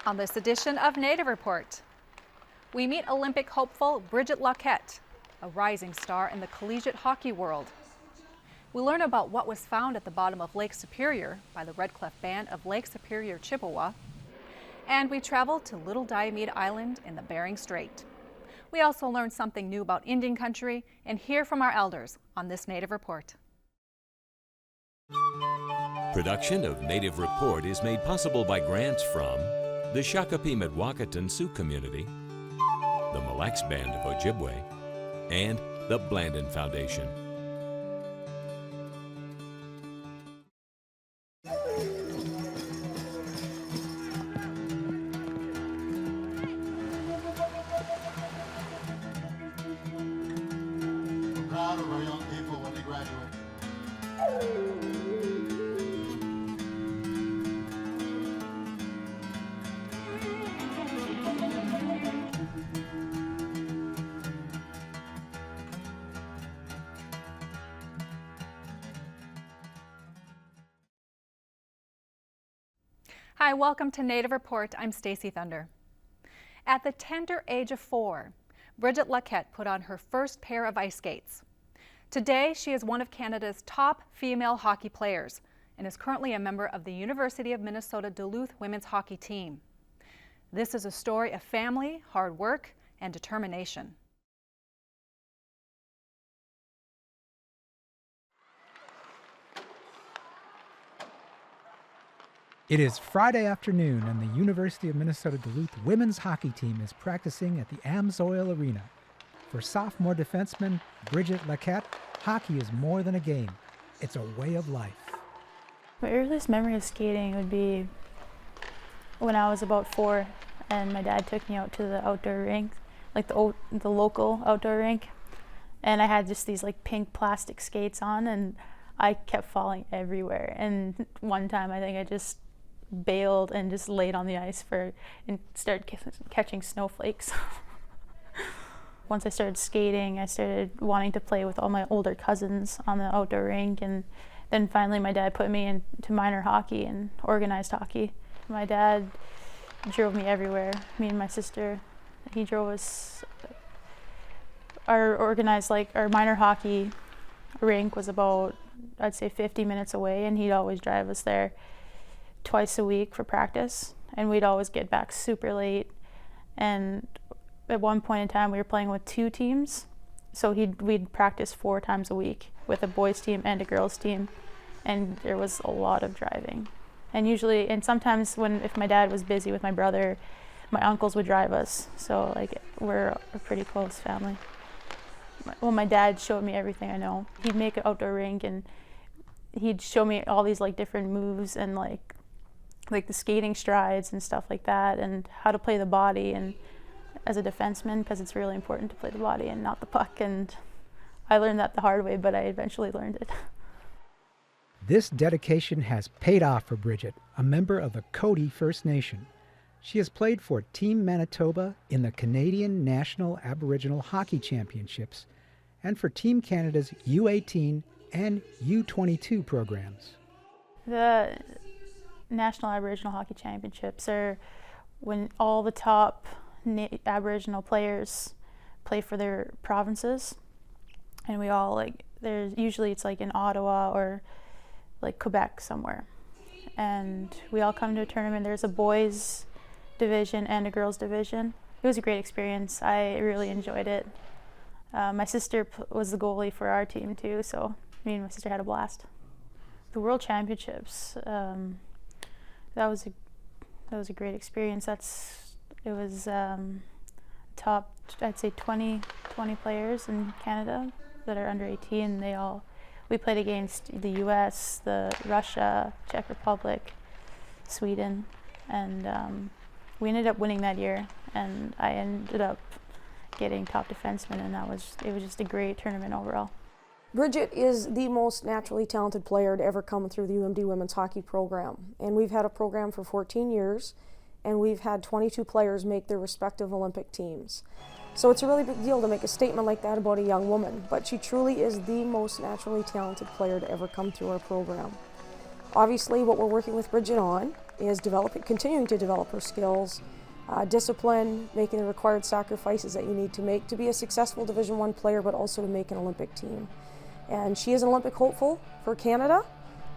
On this edition of Native Report, we meet Olympic hopeful Bridget Locket, a rising star in the collegiate hockey world. We learn about what was found at the bottom of Lake Superior by the Red Clef Band of Lake Superior, Chippewa. And we travel to Little Diomede Island in the Bering Strait. We also learn something new about Indian country and hear from our elders on this Native Report. Production of Native Report is made possible by grants from the Shakopee-Mdewakanton Sioux Community, the Mille Lacs Band of Ojibwe, and the Blandin Foundation. We're proud of our young people when they graduate. Hi, welcome to Native Report. I'm Stacy Thunder. At the tender age of 4, Brigette Lacquette put on her first pair of ice skates. Today, she is one of Canada's top female hockey players and is currently a member of the University of Minnesota Duluth women's hockey team. This is a story of family, hard work, and determination. It is Friday afternoon, and the University of Minnesota Duluth women's hockey team is practicing at the Amsoil Arena. For sophomore defenseman Brigette Lacquette, hockey is more than a game. It's a way of life. My earliest memory of skating would be when I was about 4, and my dad took me out to the outdoor rink, like the local outdoor rink, and I had just these like pink plastic skates on, and I kept falling everywhere. And one time I think I just bailed and just laid on the ice and started catching snowflakes. Once I started skating, I started wanting to play with all my older cousins on the outdoor rink, and then finally my dad put me into minor hockey and organized hockey. My dad drove me everywhere, me and my sister. He drove us. Our minor hockey rink was about, I'd say 50 minutes away, and he'd always drive us there twice a week for practice, and we'd always get back super late. And at one point in time we were playing with 2 teams, so we'd practice 4 times a week with a boys team and a girls team, and there was a lot of driving. And sometimes if my dad was busy with my brother, my uncles would drive us, so like we're a pretty close family. Well, my dad showed me everything I know. He'd make an outdoor rink, and he'd show me all these like different moves and like the skating strides and stuff like that, and how to play the body and as a defenseman, because it's really important to play the body and not the puck. And I learned that the hard way, but I eventually learned it. This dedication has paid off for Bridget, a member of the Cody First Nation. She has played for Team Manitoba in the Canadian National Aboriginal Hockey Championships and for Team Canada's U18 and U22 programs. The National Aboriginal Hockey Championships are when all the top Aboriginal players play for their provinces, and we all it's like in Ottawa or like Quebec somewhere, and we all come to a tournament. There's a boys division and a girls division. It was a great experience. I really enjoyed it. My sister was the goalie for our team too, so me and my sister had a blast. The World Championships, that was a great experience. It was top, I'd say 20 players in Canada that are under 18. We played against the US, Russia, Czech Republic, Sweden, and we ended up winning that year, and I ended up getting top defenseman, and it was just a great tournament overall. Bridget is the most naturally talented player to ever come through the UMD women's hockey program, and we've had a program for 14 years, and we've had 22 players make their respective Olympic teams. So it's a really big deal to make a statement like that about a young woman, but she truly is the most naturally talented player to ever come through our program. Obviously, what we're working with Bridget on is continuing to develop her skills, discipline, making the required sacrifices that you need to make to be a successful Division I player, but also to make an Olympic team. And she is an Olympic hopeful for Canada,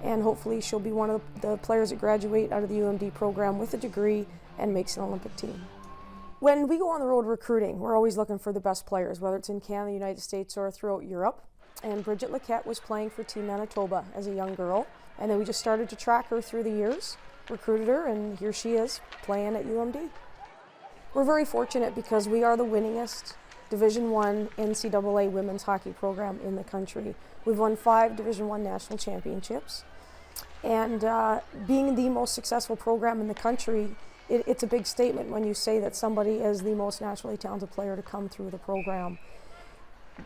and hopefully she'll be one of the players that graduate out of the UMD program with a degree and makes an Olympic team. When we go on the road recruiting, we're always looking for the best players, whether it's in Canada, the United States, or throughout Europe. And Brigette Lacquette was playing for Team Manitoba as a young girl, and then we just started to track her through the years, recruited her, and here she is playing at UMD. We're very fortunate because we are the winningest Division I NCAA women's hockey program in the country. We've won 5 Division I national championships, and being the most successful program in the country, it's a big statement when you say that somebody is the most naturally talented player to come through the program.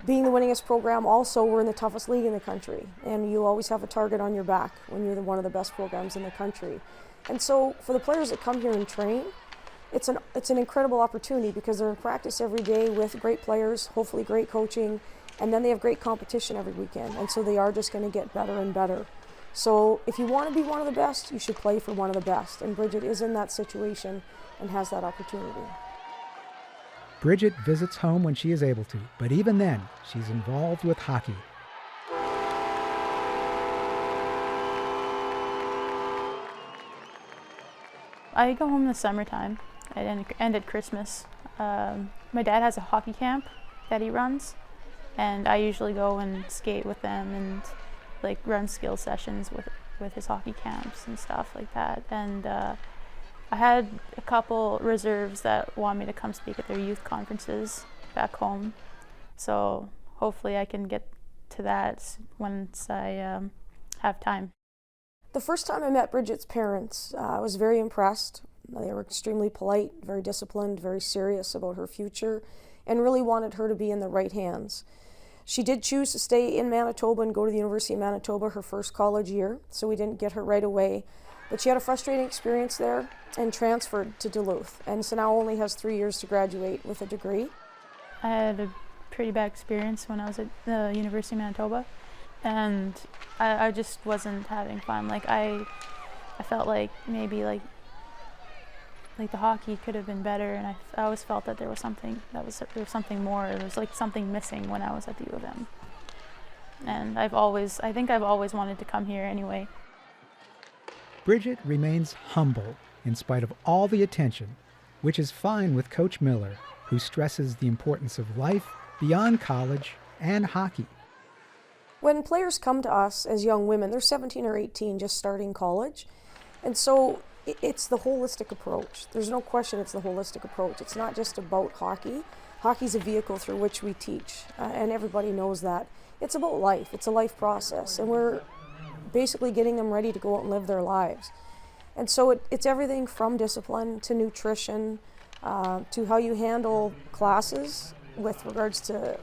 Being the winningest program, also, we're in the toughest league in the country, and you always have a target on your back when you're one of the best programs in the country. And so for the players that come here and train, it's an incredible opportunity because they're in practice every day with great players, hopefully great coaching, and then they have great competition every weekend, and so they are just going to get better and better. So if you want to be one of the best, you should play for one of the best, and Bridget is in that situation and has that opportunity. Bridget visits home when she is able to, but even then, she's involved with hockey. I go home in the summertime and at Christmas. My dad has a hockey camp that he runs, and I usually go and skate with them and like run skill sessions with his hockey camps and stuff like that. And I had a couple reserves that want me to come speak at their youth conferences back home. So hopefully I can get to that once I have time. The first time I met Bridget's parents, I was very impressed. They were extremely polite, very disciplined, very serious about her future, and really wanted her to be in the right hands. She did choose to stay in Manitoba and go to the University of Manitoba her first college year, so we didn't get her right away. But she had a frustrating experience there and transferred to Duluth, and so now only has 3 years to graduate with a degree. I had a pretty bad experience when I was at the University of Manitoba, and I just wasn't having fun. Like I felt like maybe like the hockey could have been better, and I always felt that there was something more. There was like something missing when I was at the U of M. And I think I've always wanted to come here anyway. Bridget remains humble in spite of all the attention, which is fine with Coach Miller, who stresses the importance of life beyond college and hockey. When players come to us as young women, they're 17 or 18 just starting college, and so it's the holistic approach. There's no question it's the holistic approach. It's not just about hockey. Hockey's a vehicle through which we teach, and everybody knows that. It's about life. It's a life process, and we're basically getting them ready to go out and live their lives. And so it's everything from discipline to nutrition to how you handle classes with regards to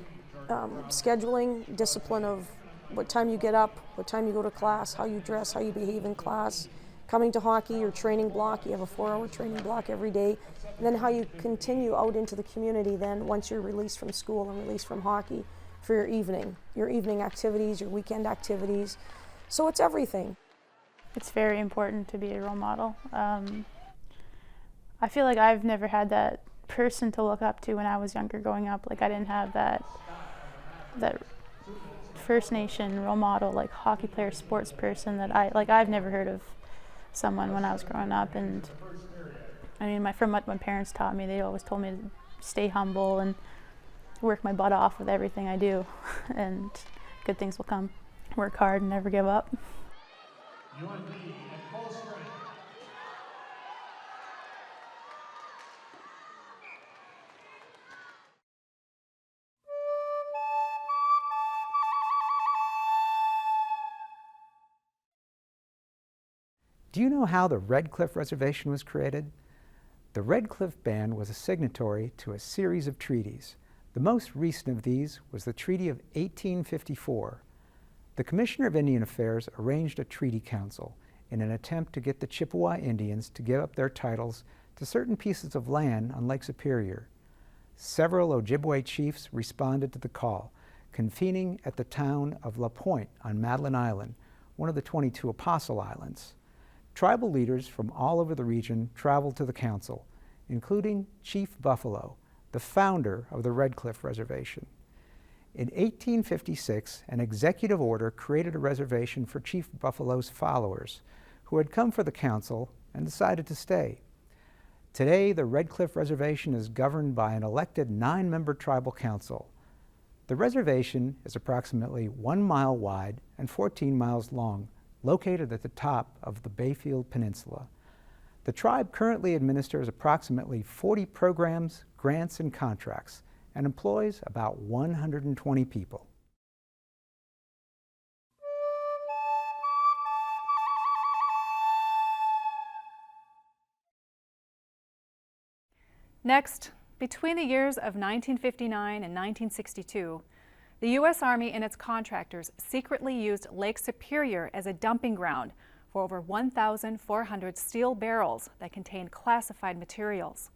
scheduling, discipline of what time you get up, what time you go to class, how you dress, how you behave in class. Coming to hockey, your training block, you have a 4-hour training block every day. And then how you continue out into the community then once you're released from school and released from hockey for your evening activities, your weekend activities. So it's everything. It's very important to be a role model. I feel like I've never had that person to look up to when I was younger growing up. Like I didn't have that First Nation role model, like hockey player, sports person that I've never heard of someone when I was growing up. And I mean, from what my parents taught me, they always told me to stay humble and work my butt off with everything I do, and good things will come. Work hard and never give up. Do you know how the Red Cliff Reservation was created? The Red Cliff Band was a signatory to a series of treaties. The most recent of these was the Treaty of 1854. The Commissioner of Indian Affairs arranged a treaty council in an attempt to get the Chippewa Indians to give up their titles to certain pieces of land on Lake Superior. Several Ojibwe chiefs responded to the call, convening at the town of La Pointe on Madeline Island, one of the 22 Apostle Islands. Tribal leaders from all over the region traveled to the council, including Chief Buffalo, the founder of the Red Cliff Reservation. In 1856, an executive order created a reservation for Chief Buffalo's followers, who had come for the council and decided to stay. Today, the Red Cliff Reservation is governed by an elected 9-member tribal council. The reservation is approximately 1 mile wide and 14 miles long, located at the top of the Bayfield Peninsula. The tribe currently administers approximately 40 programs, grants, and contracts, and employs about 120 people. Next, between the years of 1959 and 1962, the U.S. Army and its contractors secretly used Lake Superior as a dumping ground for over 1,400 steel barrels that contained classified materials.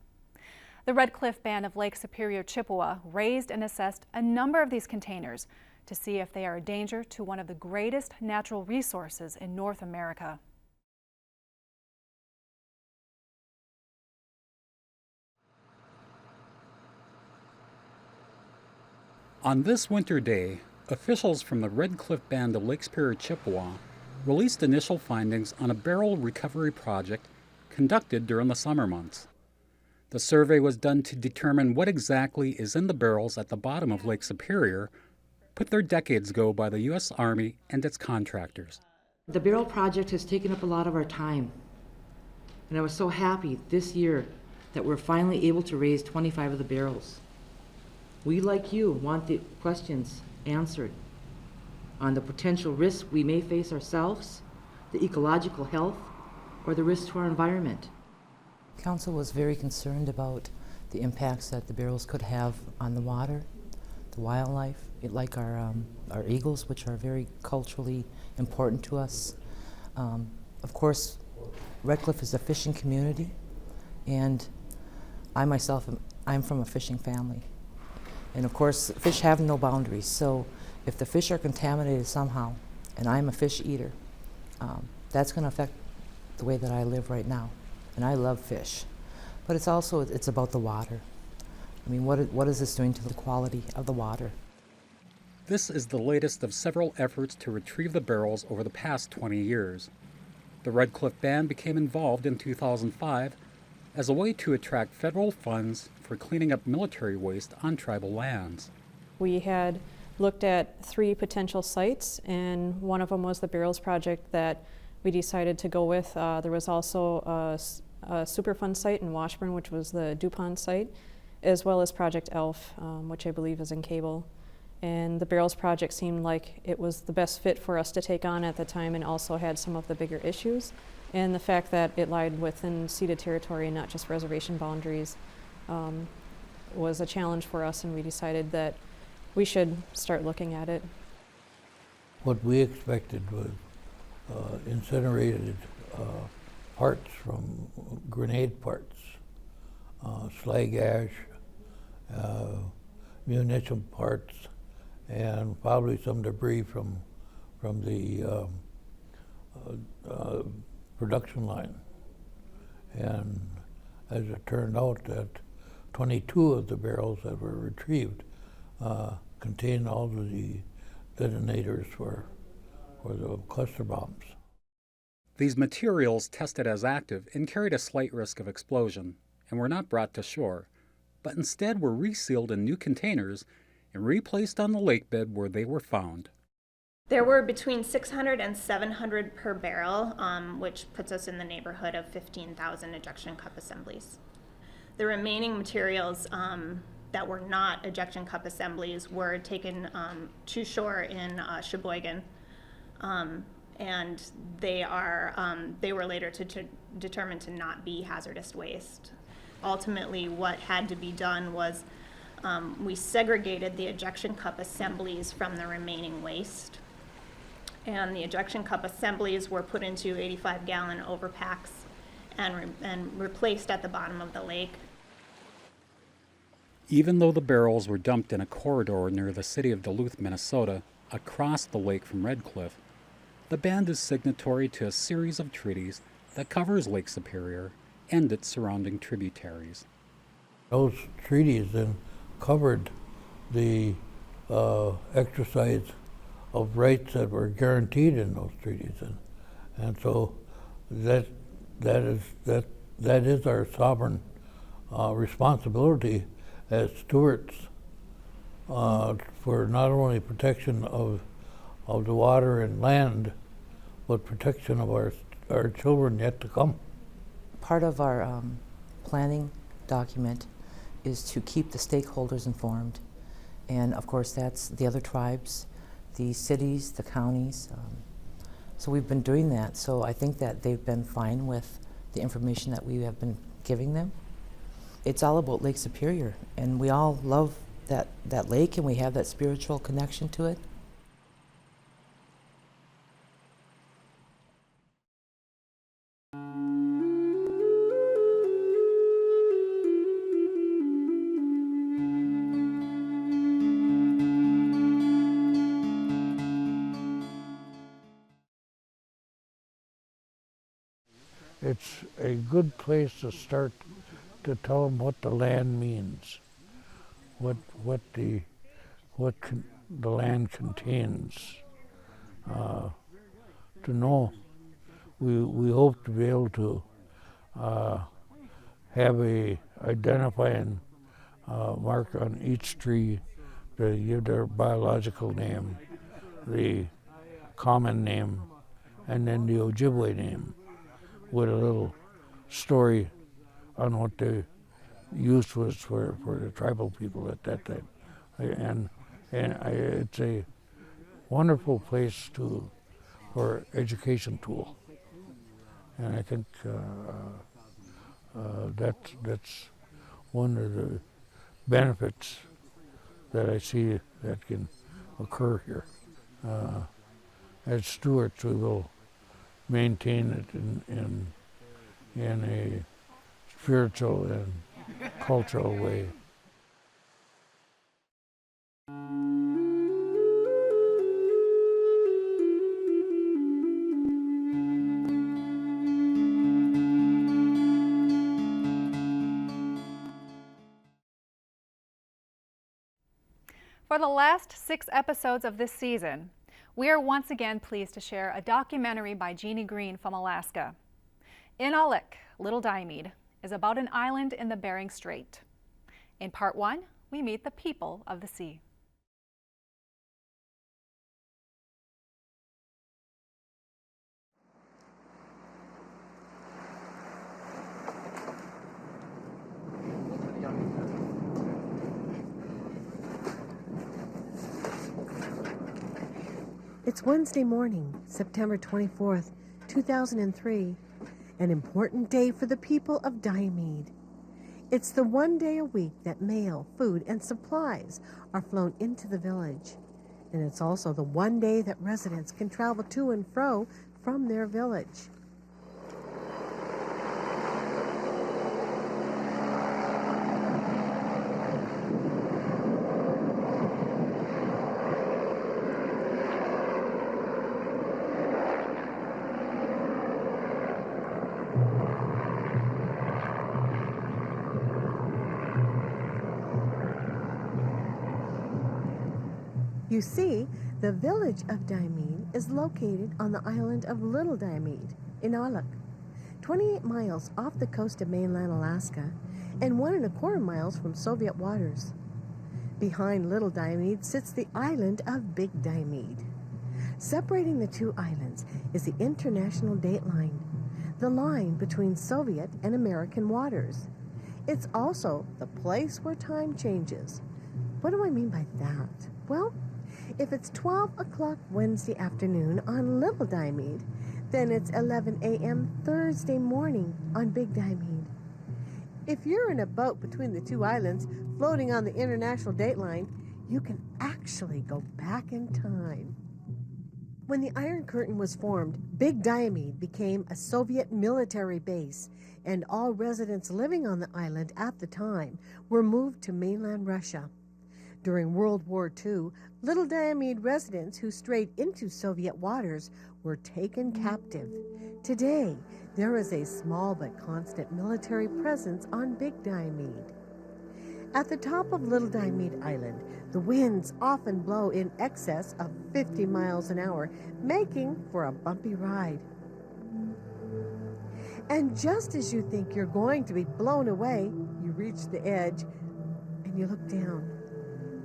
The Red Cliff Band of Lake Superior, Chippewa raised and assessed a number of these containers to see if they are a danger to one of the greatest natural resources in North America. On this winter day, officials from the Red Cliff Band of Lake Superior, Chippewa released initial findings on a barrel recovery project conducted during the summer months. The survey was done to determine what exactly is in the barrels at the bottom of Lake Superior, put there decades ago by the U.S. Army and its contractors. The barrel project has taken up a lot of our time, and I was so happy this year that we're finally able to raise 25 of the barrels. We, like you, want the questions answered on the potential risks we may face ourselves, the ecological health, or the risk to our environment. Council was very concerned about the impacts that the barrels could have on the water, the wildlife, like our eagles, which are very culturally important to us. Of course, Red Cliff is a fishing community, and I myself, I'm from a fishing family. And of course, fish have no boundaries, so if the fish are contaminated somehow, and I'm a fish eater, that's going to affect the way that I live right now. And I love fish. But it's also, it's about the water. I mean, what is this doing to the quality of the water? This is the latest of several efforts to retrieve the barrels over the past 20 years. The Red Cliff Band became involved in 2005 as a way to attract federal funds for cleaning up military waste on tribal lands. We had looked at 3 potential sites, and one of them was the Barrels Project that we decided to go with. There was also a Superfund site in Washburn, which was the DuPont site, as well as Project ELF, which I believe is in Cable. And the Barrels Project seemed like it was the best fit for us to take on at the time, and also had some of the bigger issues. And the fact that it lied within ceded territory and not just reservation boundaries was a challenge for us, and we decided that we should start looking at it. What we expected was incinerated parts from grenade parts, slag ash, munition parts, and probably some debris from the production line. And as it turned out, that 22 of the barrels that were retrieved contained all of the detonators for the cluster bombs. These materials tested as active and carried a slight risk of explosion and were not brought to shore, but instead were resealed in new containers and replaced on the lake bed where they were found. There were between 600 and 700 per barrel, which puts us in the neighborhood of 15,000 ejection cup assemblies. The remaining materials that were not ejection cup assemblies were taken to shore in Sheboygan, and they were later determined to not be hazardous waste. Ultimately, what had to be done was we segregated the ejection cup assemblies from the remaining waste, and the ejection cup assemblies were put into 85-gallon overpacks and replaced at the bottom of the lake. Even though the barrels were dumped in a corridor near the city of Duluth, Minnesota, across the lake from Red Cliff, the band is signatory to a series of treaties that covers Lake Superior and its surrounding tributaries. Those treaties then covered the exercise of rights that were guaranteed in those treaties, and so that is our sovereign responsibility as stewards for not only protection of the water and land, but protection of our children yet to come. Part of our planning document is to keep the stakeholders informed, and of course that's the other tribes, the cities, the counties. So we've been doing that, so I think that they've been fine with the information that we have been giving them. It's all about Lake Superior, and we all love that lake, and we have that spiritual connection to it. It's a good place to start to tell them what the land means, what the land contains. To know, we hope to be able to have a identifying mark on each tree to give their biological name, the common name, and then the Ojibwe name, with a little story on what the use was for the tribal people at that time. It's a wonderful place for education tool. And I think that's one of the benefits that I see that can occur here. As stewards, we will maintain it in a spiritual and cultural way. For the last 6 episodes of this season, we are once again pleased to share a documentary by Jeannie Green from Alaska. Inalik, Little Diomede, is about an island in the Bering Strait. In part 1, we meet the people of the sea. It's Wednesday morning, September 24th, 2003, an important day for the people of Diomede. It's the one day a week that mail, food, and supplies are flown into the village. And it's also the one day that residents can travel to and fro from their village. You see, the village of Diomede is located on the island of Little Diomede in Inalik, 28 miles off the coast of mainland Alaska and 1¼ miles from Soviet waters. Behind Little Diomede sits the island of Big Diomede. Separating the two islands is the international date line, the line between Soviet and American waters. It's also the place where time changes. What do I mean by that? Well, if it's 12 o'clock Wednesday afternoon on Little Diomede, then it's 11 a.m. Thursday morning on Big Diomede. If you're in a boat between the two islands floating on the international dateline, you can actually go back in time. When the Iron Curtain was formed, Big Diomede became a Soviet military base, and all residents living on the island at the time were moved to mainland Russia. During World War II, Little Diomede residents who strayed into Soviet waters were taken captive. Today, there is a small but constant military presence on Big Diomede. At the top of Little Diomede Island, the winds often blow in excess of 50 miles an hour, making for a bumpy ride. And just as you think you're going to be blown away, you reach the edge and you look down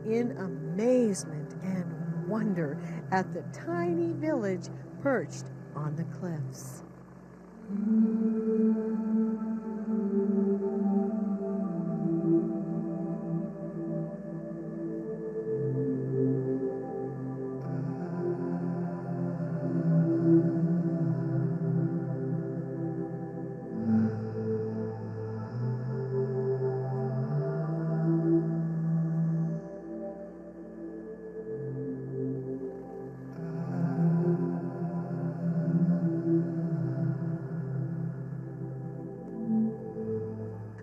in amazement and wonder at the tiny village perched on the cliffs.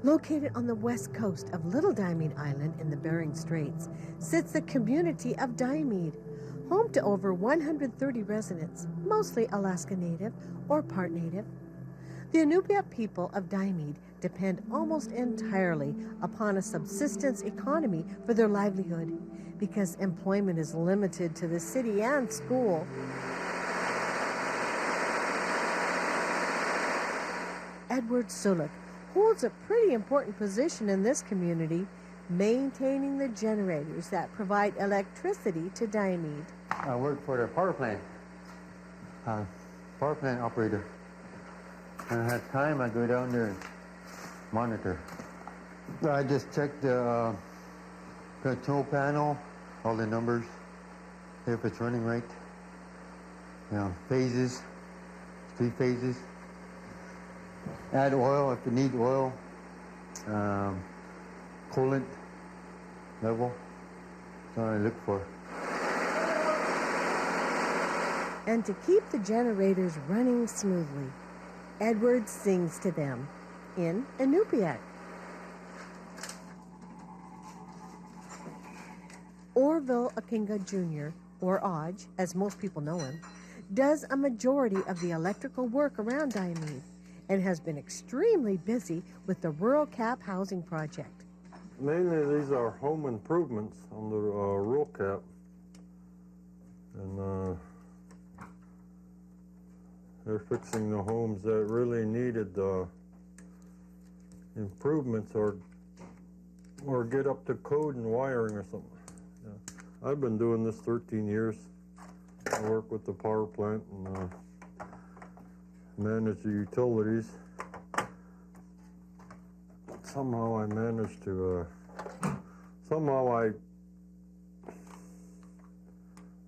Located on the west coast of Little Diomede Island in the Bering Straits sits the community of Diomede, home to over 130 residents, mostly Alaska Native or part Native. The Inupiat people of Diomede depend almost entirely upon a subsistence economy for their livelihood because employment is limited to the city and school. Edward Suluk holds a pretty important position in this community, maintaining the generators that provide electricity to Diomede. I work for the power plant operator. When I have time, I go down there and monitor. I just check the control panel, all the numbers, see if it's running right. You know, phases, 3 phases. Add oil if you need oil, coolant level, that's what I look for. And to keep the generators running smoothly, Edward sings to them in Inupiat. Orville Akinga Jr., or Oj, as most people know him, does a majority of the electrical work around Diomede and has been extremely busy with the Rural Cap Housing Project. Mainly these are home improvements on the Rural Cap. And they're fixing the homes that really needed improvements or get up to code and wiring or something. Yeah. I've been doing this 13 years. I work with the power plant and manage the utilities. Somehow I managed to, I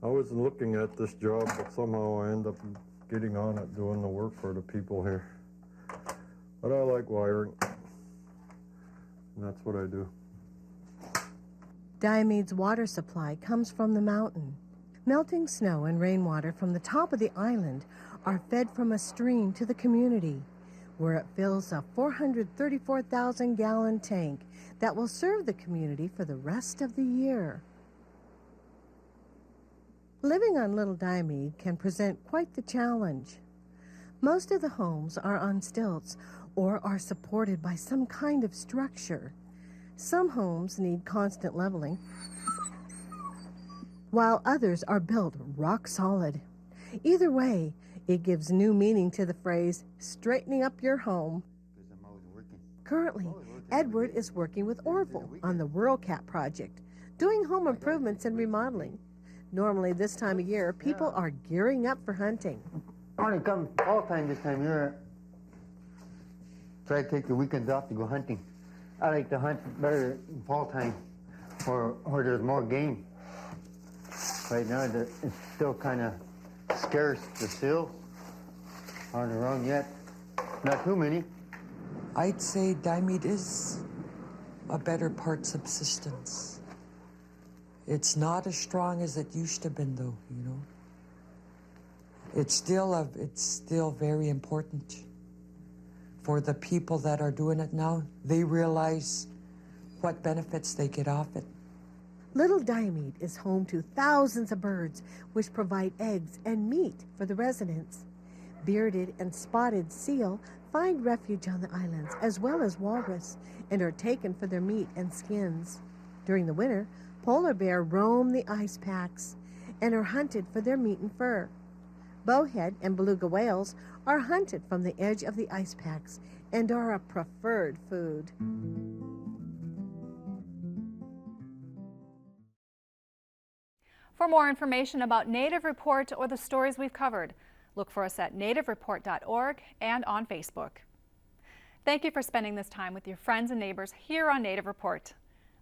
wasn't looking at this job, but somehow I end up getting on it, doing the work for the people here. But I like wiring, and that's what I do. Diomede's water supply comes from the mountain. Melting snow and rainwater from the top of the island are fed from a stream to the community, where it fills a 434,000-gallon tank that will serve the community for the rest of the year. Living on Little Diomede can present quite the challenge. Most of the homes are on stilts or are supported by some kind of structure. Some homes need constant leveling, while others are built rock solid. Either way, it gives new meaning to the phrase, straightening up your home. Currently, Edward is working with Orville on the Rural Cap project, doing home improvements and remodeling. Normally this time of year, people are gearing up for hunting. I want to come fall time this time of year. Try to take the weekends off to go hunting. I like to hunt better in fall time, or there's more game. Right now, it's still kind of scarce. The seals aren't around yet. Not too many. I'd say Diomede is a better part subsistence. It's not as strong as it used to been, though, you know. It's still very important for the people that are doing it now. They realize what benefits they get off it. Little Diomede is home to thousands of birds which provide eggs and meat for the residents. Bearded and spotted seal find refuge on the islands, as well as walrus, and are taken for their meat and skins. During the winter, polar bear roam the ice packs and are hunted for their meat and fur. Bowhead and beluga whales are hunted from the edge of the ice packs and are a preferred food. For more information about Native Report or the stories we've covered, look for us at nativereport.org and on Facebook. Thank you for spending this time with your friends and neighbors here on Native Report.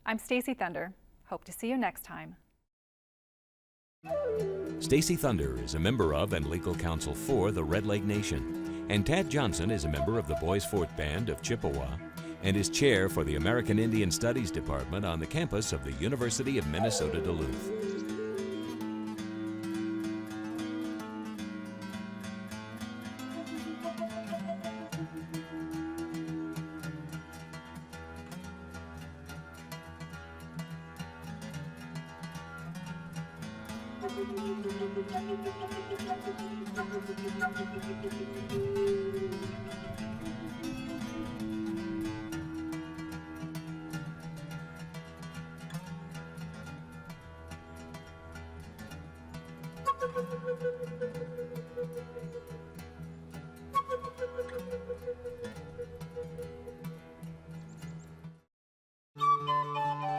I'm Stacy Thunder. Hope to see you next time. Stacy Thunder is a member of and legal counsel for the Red Lake Nation, and Tad Johnson is a member of the Boys Fort Band of Chippewa and is chair for the American Indian Studies Department on the campus of the University of Minnesota Duluth.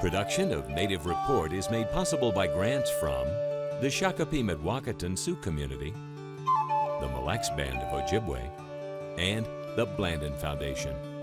Production of Native Report is made possible by grants from the Shakopee Wacaton Sioux Community, the Mille Lacs Band of Ojibwe, and the Blandin Foundation.